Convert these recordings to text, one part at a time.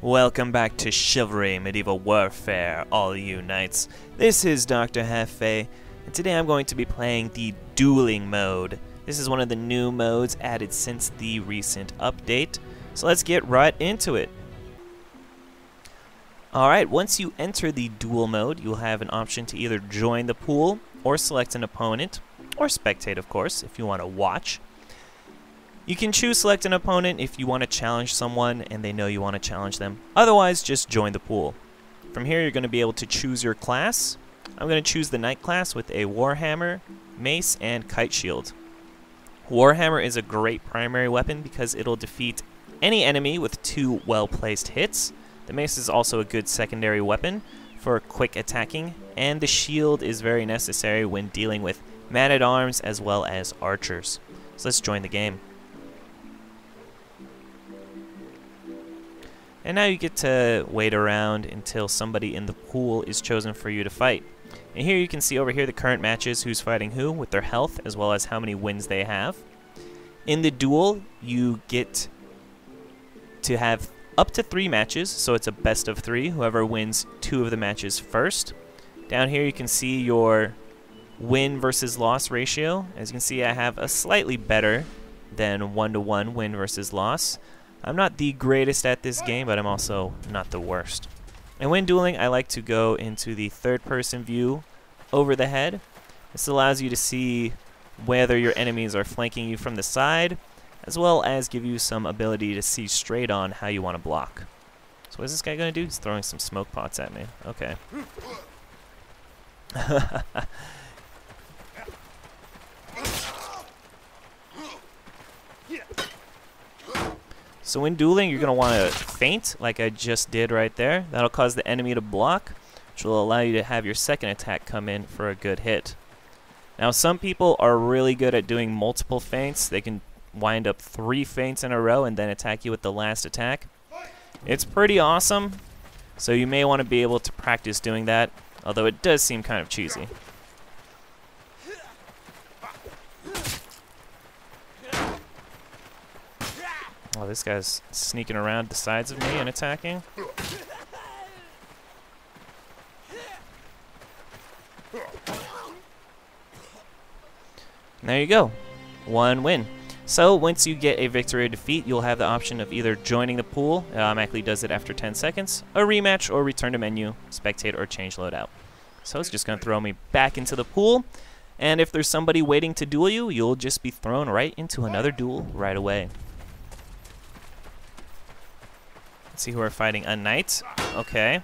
Welcome back to Chivalry Medieval Warfare, all you knights. This is DoctorJefe, and today I'm going to be playing the Dueling mode. This is one of the new modes added since the recent update, so let's get right into it. Alright, once you enter the duel mode, you'll have an option to either join the pool, or select an opponent, or spectate of course, if you want to watch. You can choose select an opponent if you want to challenge someone and they know you want to challenge them. Otherwise, just join the pool. From here, you're going to be able to choose your class. I'm going to choose the knight class with a warhammer, mace, and kite shield. Warhammer is a great primary weapon because it'll defeat any enemy with 2 well-placed hits. The mace is also a good secondary weapon for quick attacking, and the shield is very necessary when dealing with man-at-arms as well as archers. So let's join the game. And now you get to wait around until somebody in the pool is chosen for you to fight. And here you can see over here the current matches, who's fighting who, with their health, as well as how many wins they have. In the duel, you get to have up to 3 matches, so it's a best of 3, whoever wins 2 of the matches first. Down here you can see your win versus loss ratio. As you can see, I have a slightly better than 1-to-1 win versus loss. I'm not the greatest at this game, but I'm also not the worst. And when dueling, I like to go into the third-person view over the head. This allows you to see whether your enemies are flanking you from the side, as well as give you some ability to see straight on how you want to block. So what is this guy going to do? He's throwing some smoke pots at me. Okay. So when dueling, you're going to want to feint, like I just did right there. That'll cause the enemy to block, which will allow you to have your second attack come in for a good hit. Now, some people are really good at doing multiple feints. They can wind up 3 feints in a row and then attack you with the last attack. It's pretty awesome, so you may want to be able to practice doing that, although it does seem kind of cheesy. Oh, this guy's sneaking around the sides of me and attacking. And there you go. 1 win. So once you get a victory or defeat, you'll have the option of either joining the pool, it automatically does it after 10 seconds, a rematch, or return to menu, spectate, or change loadout. So it's just going to throw me back into the pool, and if there's somebody waiting to duel you, you'll just be thrown right into another duel right away. See who we're fighting, a knight. Okay.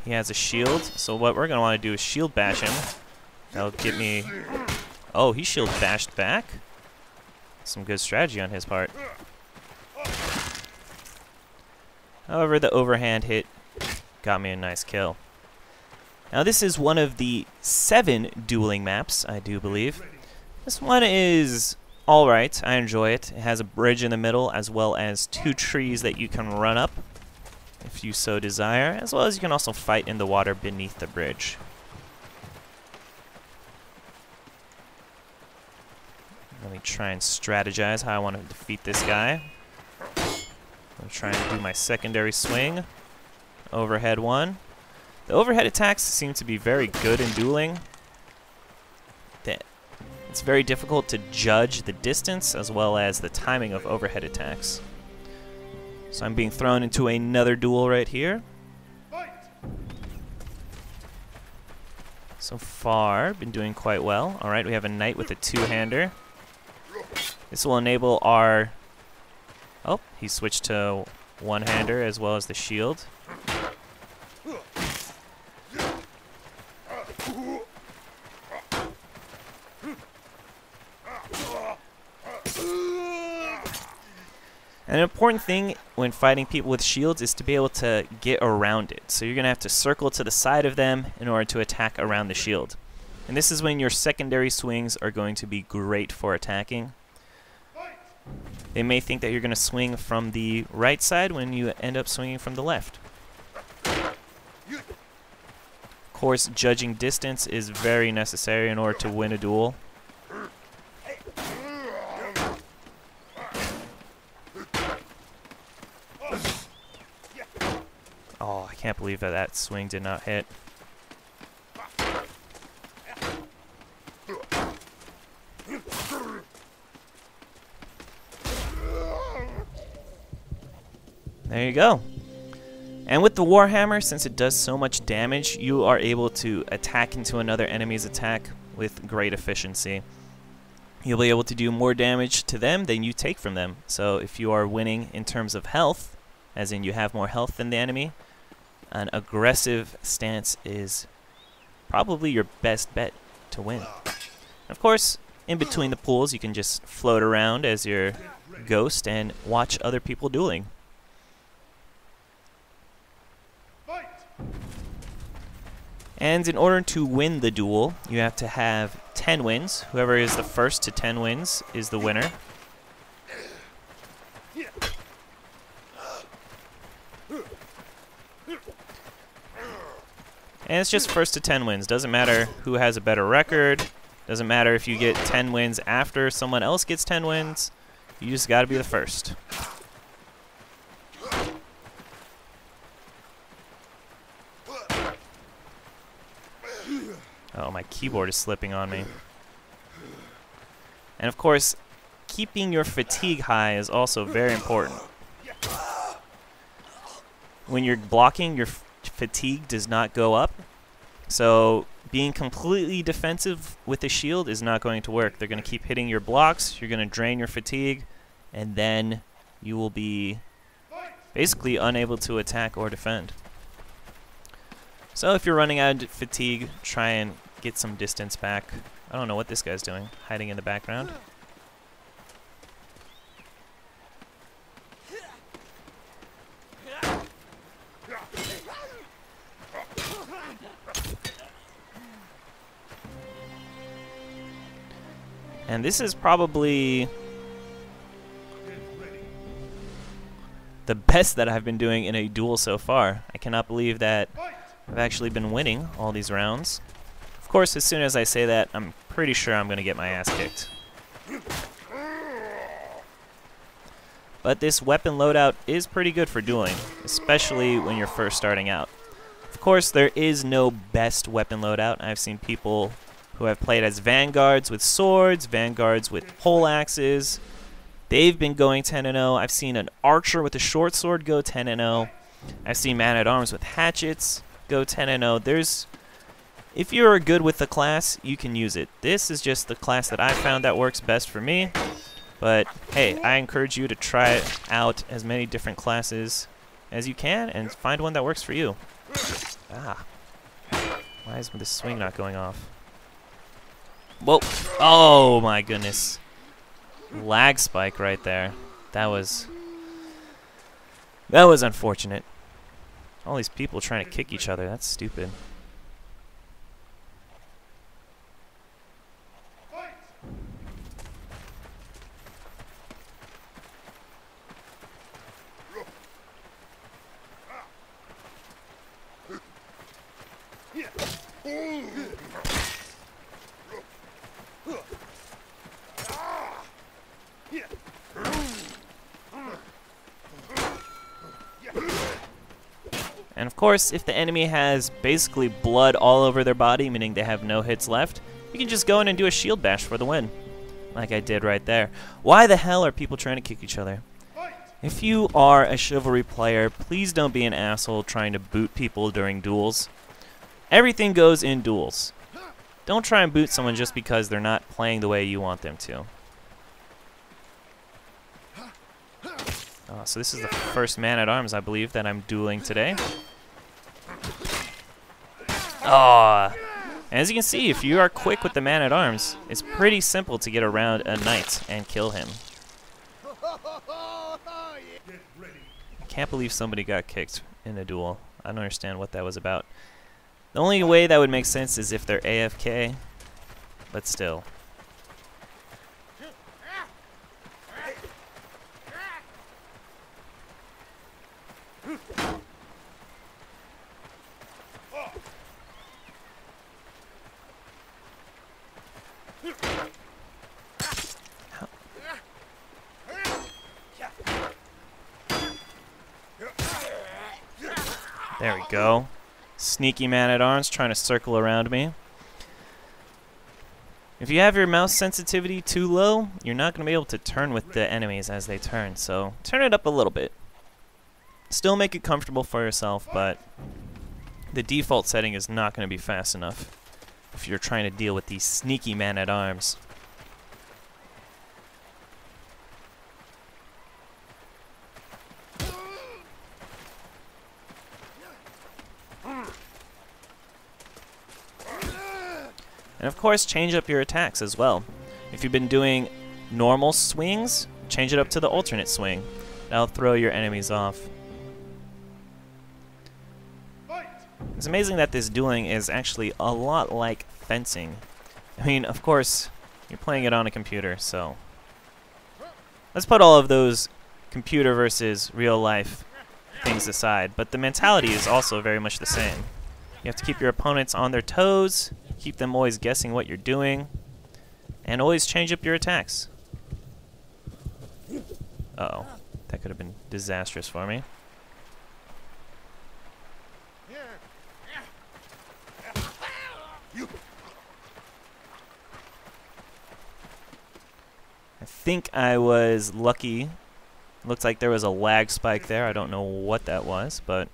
He has a shield, so what we're going to want to do is shield bash him. That'll get me... Oh, he shield bashed back? Some good strategy on his part. However, the overhand hit got me a nice kill. Now this is one of the 7 dueling maps, I do believe. This one is... alright, I enjoy it. It has a bridge in the middle as well as 2 trees that you can run up if you so desire, as well as you can also fight in the water beneath the bridge. Let me try and strategize how I want to defeat this guy. I'm trying to do my secondary swing. Overhead 1. The overhead attacks seem to be very good in dueling. It's very difficult to judge the distance as well as the timing of overhead attacks. So I'm being thrown into another duel right here. So far, been doing quite well. Alright, we have a knight with a 2-hander. This will enable our... Oh, he switched to 1-hander as well as the shield. An important thing when fighting people with shields is to be able to get around it. So you're going to have to circle to the side of them in order to attack around the shield. And this is when your secondary swings are going to be great for attacking. They may think that you're going to swing from the right side when you end up swinging from the left. Of course, judging distance is very necessary in order to win a duel. Oh, I can't believe that that swing did not hit. There you go. And with the Warhammer, since it does so much damage, you are able to attack into another enemy's attack with great efficiency. You'll be able to do more damage to them than you take from them. So if you are winning in terms of health, as in you have more health than the enemy, an aggressive stance is probably your best bet to win. Of course, in between the pools, you can just float around as your ghost and watch other people dueling. And in order to win the duel, you have to have 10 wins. Whoever is the first to 10 wins is the winner. And it's just first to 10 wins. Doesn't matter who has a better record. Doesn't matter if you get 10 wins after someone else gets 10 wins. You just got to be the first. Oh, my keyboard is slipping on me. And of course, keeping your fatigue high is also very important. When you're blocking, your fatigue does not go up. So being completely defensive with a shield is not going to work. They're going to keep hitting your blocks, you're going to drain your fatigue, and then you will be basically unable to attack or defend. So if you're running out of fatigue, try and get some distance back. I don't know what this guy's doing, hiding in the background. And this is probably the best that I've been doing in a duel so far. I cannot believe that I've actually been winning all these rounds. Of course, as soon as I say that, I'm pretty sure I'm going to get my ass kicked. But this weapon loadout is pretty good for dueling, especially when you're first starting out. Of course, there is no best weapon loadout. I've seen people who have played as vanguards with swords, vanguards with pole axes. They've been going 10-0. I've seen an archer with a short sword go 10-0. I've seen man-at-arms with hatchets go 10-0. If you're good with the class, you can use it. This is just the class that I found that works best for me. But hey, I encourage you to try out as many different classes as you can and find one that works for you. Ah. Why is this swing not going off? Whoa. Oh my goodness. Lag spike right there. That was unfortunate. All these people trying to kick each other. That's stupid. And of course, if the enemy has basically blood all over their body, meaning they have no hits left, you can just go in and do a shield bash for the win. Like I did right there. Why the hell are people trying to kick each other? If you are a Chivalry player, please don't be an asshole trying to boot people during duels. Everything goes in duels. Don't try and boot someone just because they're not playing the way you want them to. Oh, so this is the first man-at-arms, I believe, that I'm dueling today. Oh, and as you can see, if you are quick with the man-at-arms, it's pretty simple to get around a knight and kill him. I can't believe somebody got kicked in a duel. I don't understand what that was about. The only way that would make sense is if they're AFK, but still. There we go. Sneaky man-at-arms trying to circle around me. If you have your mouse sensitivity too low, you're not going to be able to turn with the enemies as they turn, so turn it up a little bit. Still make it comfortable for yourself, but the default setting is not going to be fast enough if you're trying to deal with these sneaky man-at-arms. And of course, change up your attacks as well. If you've been doing normal swings, change it up to the alternate swing. That'll throw your enemies off. It's amazing that this dueling is actually a lot like fencing. I mean, of course, you're playing it on a computer, so let's put all of those computer versus real life things aside, but the mentality is also very much the same. You have to keep your opponents on their toes, keep them always guessing what you're doing, and always change up your attacks. Uh-oh, that could have been disastrous for me. I think I was lucky. Looked like there was a lag spike there. I don't know what that was, but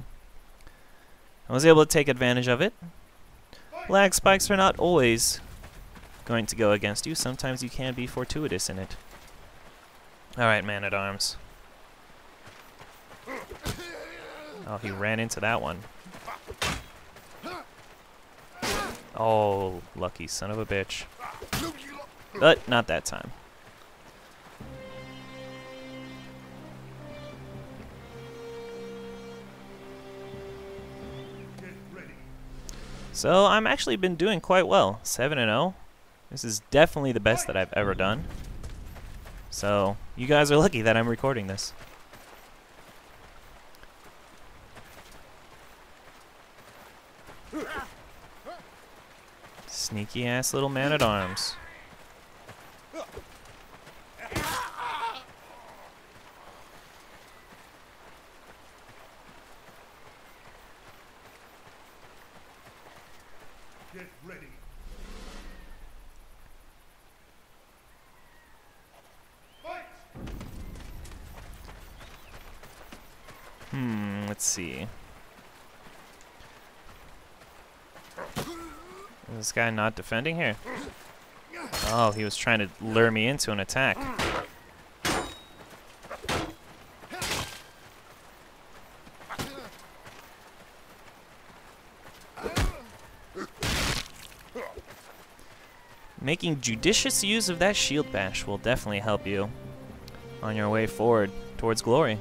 I was able to take advantage of it. Lag spikes are not always going to go against you. Sometimes you can be fortuitous in it. Alright, man-at-arms. Oh, he ran into that one. Oh, lucky son of a bitch. But not that time. So I'm actually been doing quite well. 7-0. This is definitely the best that I've ever done. So you guys are lucky that I'm recording this. Sneaky ass little man-at-arms. Get ready. Fight. Let's see. Is this guy not defending here? Oh, he was trying to lure me into an attack. Making judicious use of that shield bash will definitely help you on your way forward towards glory.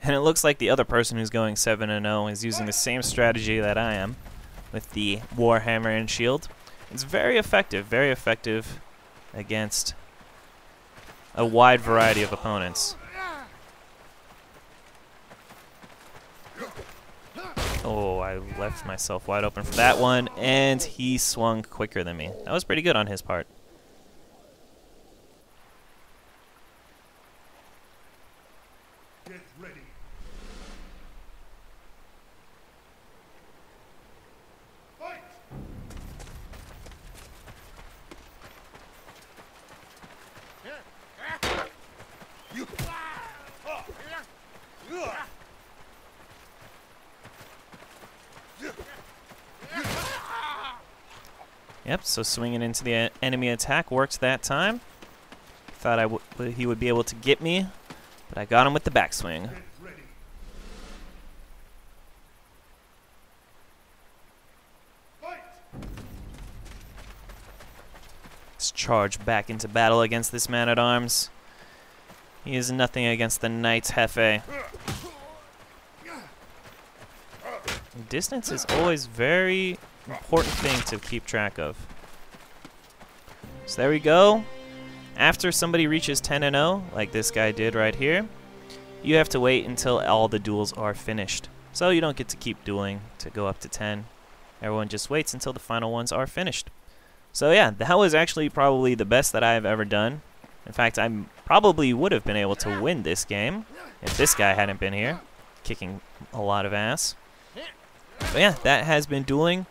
And it looks like the other person who's going 7-0 is using the same strategy that I am with the Warhammer and shield. It's very effective against a wide variety of opponents. Oh, I left myself wide open for that one, and he swung quicker than me. That was pretty good on his part. Get ready. Fight. Yep, so swinging into the enemy attack worked that time. Thought he would be able to get me, but I got him with the backswing. Get ready. Fight. Let's charge back into battle against this man-at-arms. He is nothing against the Knight's Jefe. Distance is always very important thing to keep track of. So there we go. After somebody reaches 10-0, like this guy did right here, you have to wait until all the duels are finished. So you don't get to keep dueling to go up to 10. Everyone just waits until the final ones are finished. So yeah, that was actually probably the best that I've ever done. In fact, I probably would have been able to win this game if this guy hadn't been here, kicking a lot of ass. But yeah, that has been Dueling.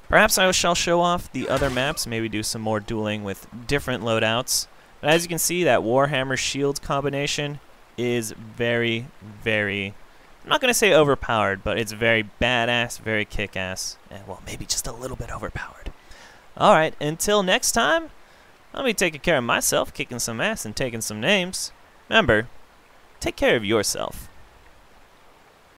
Perhaps I shall show off the other maps, maybe do some more dueling with different loadouts. But as you can see, that Warhammer Shield combination is very, very, I'm not going to say overpowered, but it's very badass, very kick-ass, and well, maybe just a little bit overpowered. Alright, until next time, I'll be taking care of myself, kicking some ass and taking some names. Remember, take care of yourself.